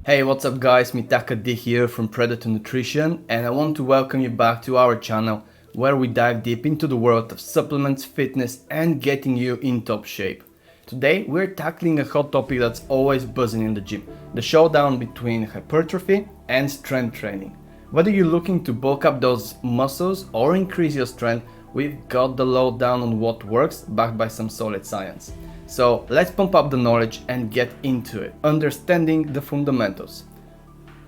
Hey, what's up guys, Mitaka here from Predator Nutrition, and I want to welcome you back to our channel where we dive deep into the world of supplements, fitness and getting you in top shape. Today we're tackling a hot topic that's always buzzing in the gym, the showdown between hypertrophy and strength training. Whether you're looking to bulk up those muscles or increase your strength, we've got the lowdown on what works, backed by some solid science. So let's pump up the knowledge and get into it, understanding the fundamentals.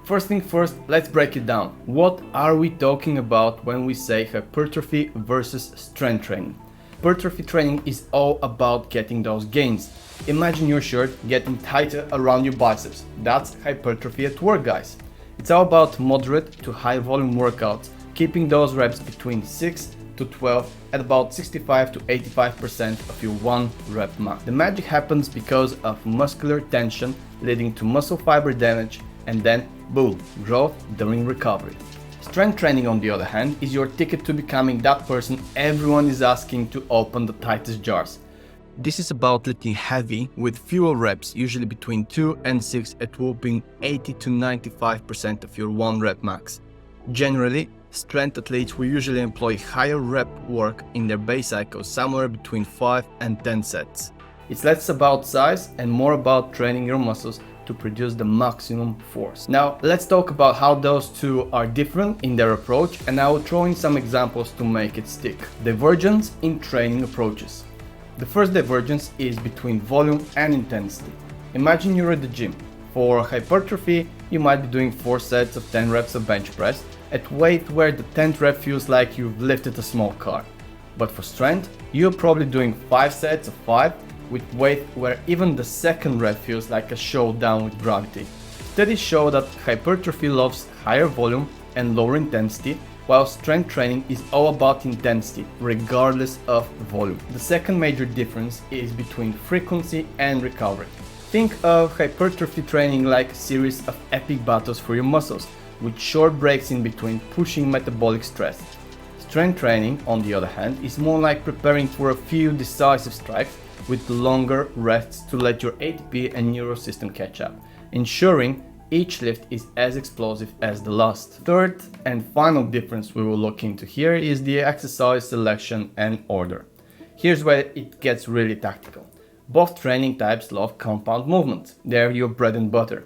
First thing first, let's break it down. What are we talking about when we say hypertrophy versus strength training? Hypertrophy training is all about getting those gains. Imagine your shirt getting tighter around your biceps. That's hypertrophy at work, guys. It's all about moderate to high volume workouts, keeping those reps between 6 to 12 at about 65 to 85% of your 1 rep max. The magic happens because of muscular tension leading to muscle fiber damage and then boom, growth during recovery. Strength training, on the other hand, is your ticket to becoming that person everyone is asking to open the tightest jars. This is about lifting heavy with fewer reps, usually between 2 and 6 at whopping 80 to 95% of your 1 rep max. Generally, strength athletes will usually employ higher rep work in their base cycles, somewhere between 5 and 10 sets. It's less about size and more about training your muscles to produce the maximum force. Now let's talk about how those two are different in their approach, and I will throw in some examples to make it stick. Divergence in training approaches. The first divergence is between volume and intensity. Imagine you're at the gym. For hypertrophy, you might be doing 4 sets of 10 reps of bench press at weight where the 10th rep feels like you've lifted a small car. But for strength, you're probably doing 5 sets of 5 with weight where even the 2nd rep feels like a showdown with gravity. Studies show that hypertrophy loves higher volume and lower intensity, while strength training is all about intensity, regardless of volume. The second major difference is between frequency and recovery. Think of hypertrophy training like a series of epic battles for your muscles, with short breaks in between pushing metabolic stress. Strength training, on the other hand, is more like preparing for a few decisive strikes with longer rests to let your ATP and neuro system catch up, ensuring each lift is as explosive as the last. Third and final difference we will look into here is the exercise selection and order. Here's where it gets really tactical. Both training types love compound movement, they're your bread and butter.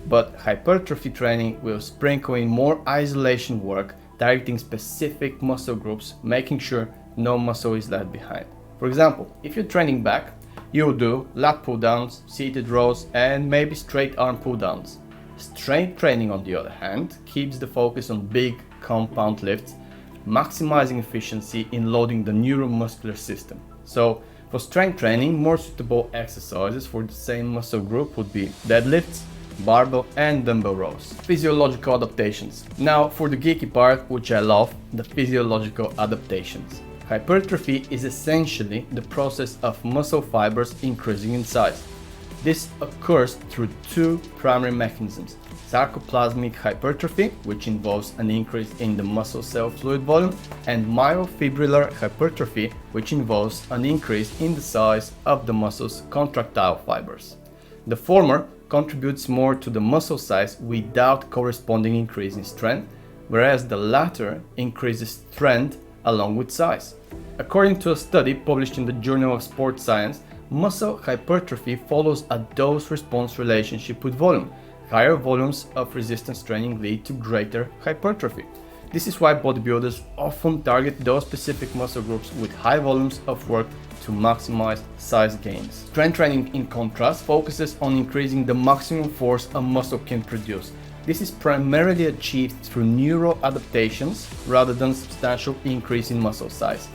But hypertrophy training will sprinkle in more isolation work, targeting specific muscle groups, making sure no muscle is left behind. For example, if you're training back, you'll do lat pull downs, seated rows and maybe straight arm pull downs. Strength training, on the other hand, keeps the focus on big compound lifts, maximizing efficiency in loading the neuromuscular system. So for strength training, more suitable exercises for the same muscle group would be deadlifts, barbell and dumbbell rows. Physiological adaptations. Now for the geeky part, which I love, the physiological adaptations. Hypertrophy is essentially the process of muscle fibers increasing in size. This occurs through 2 primary mechanisms: sarcoplasmic hypertrophy, which involves an increase in the muscle cell fluid volume, and myofibrillar hypertrophy, which involves an increase in the size of the muscle's contractile fibers. The former contributes more to the muscle size without corresponding increase in strength, whereas the latter increases strength along with size. According to a study published in the Journal of Sports Science, muscle hypertrophy follows a dose-response relationship with volume. Higher volumes of resistance training lead to greater hypertrophy. This is why bodybuilders often target those specific muscle groups with high volumes of work to maximize size gains. Strength training, in contrast, focuses on increasing the maximum force a muscle can produce. This is primarily achieved through neural adaptations rather than substantial increase in muscle size.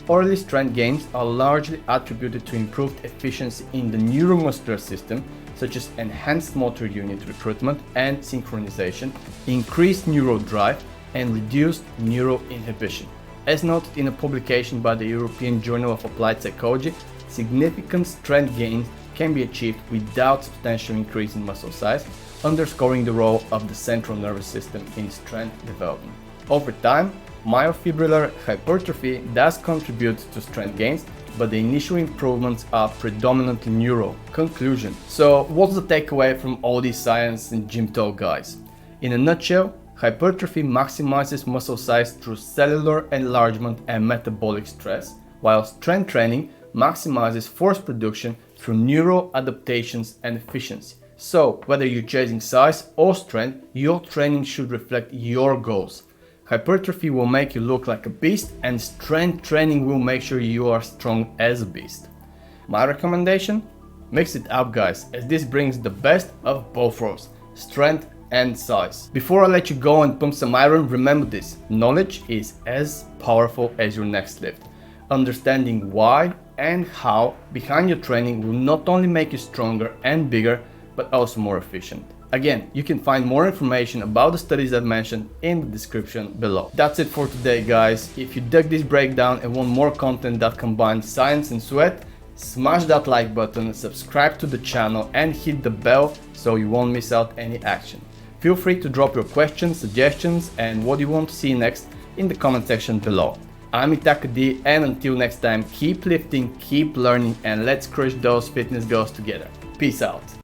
Early strength gains are largely attributed to improved efficiency in the neuromuscular system, such as enhanced motor unit recruitment and synchronization, increased neural drive, and reduced neural inhibition. As noted in a publication by the European Journal of Applied Psychology, significant strength gains can be achieved without substantial increase in muscle size, underscoring the role of the central nervous system in strength development. Over time, myofibrillar hypertrophy does contribute to strength gains, but the initial improvements are predominantly neural. Conclusion. So what's the takeaway from all this science and gym talk, guys? In a nutshell, hypertrophy maximizes muscle size through cellular enlargement and metabolic stress, while strength training maximizes force production through neural adaptations and efficiency. So whether you're chasing size or strength, your training should reflect your goals. Hypertrophy will make you look like a beast, and strength training will make sure you are strong as a beast. My recommendation? Mix it up, guys, as this brings the best of both worlds, strength and size. Before I let you go and pump some iron, remember this: knowledge is as powerful as your next lift. Understanding why and how behind your training will not only make you stronger and bigger, but also more efficient. Again, you can find more information about the studies I've mentioned in the description below. That's it for today, guys. If you dug this breakdown and want more content that combines science and sweat, smash that like button, subscribe to the channel and hit the bell so you won't miss out any action. Feel free to drop your questions, suggestions and what you want to see next in the comment section below. I'm Mitaka, and until next time, keep lifting, keep learning, and let's crush those fitness goals together. Peace out.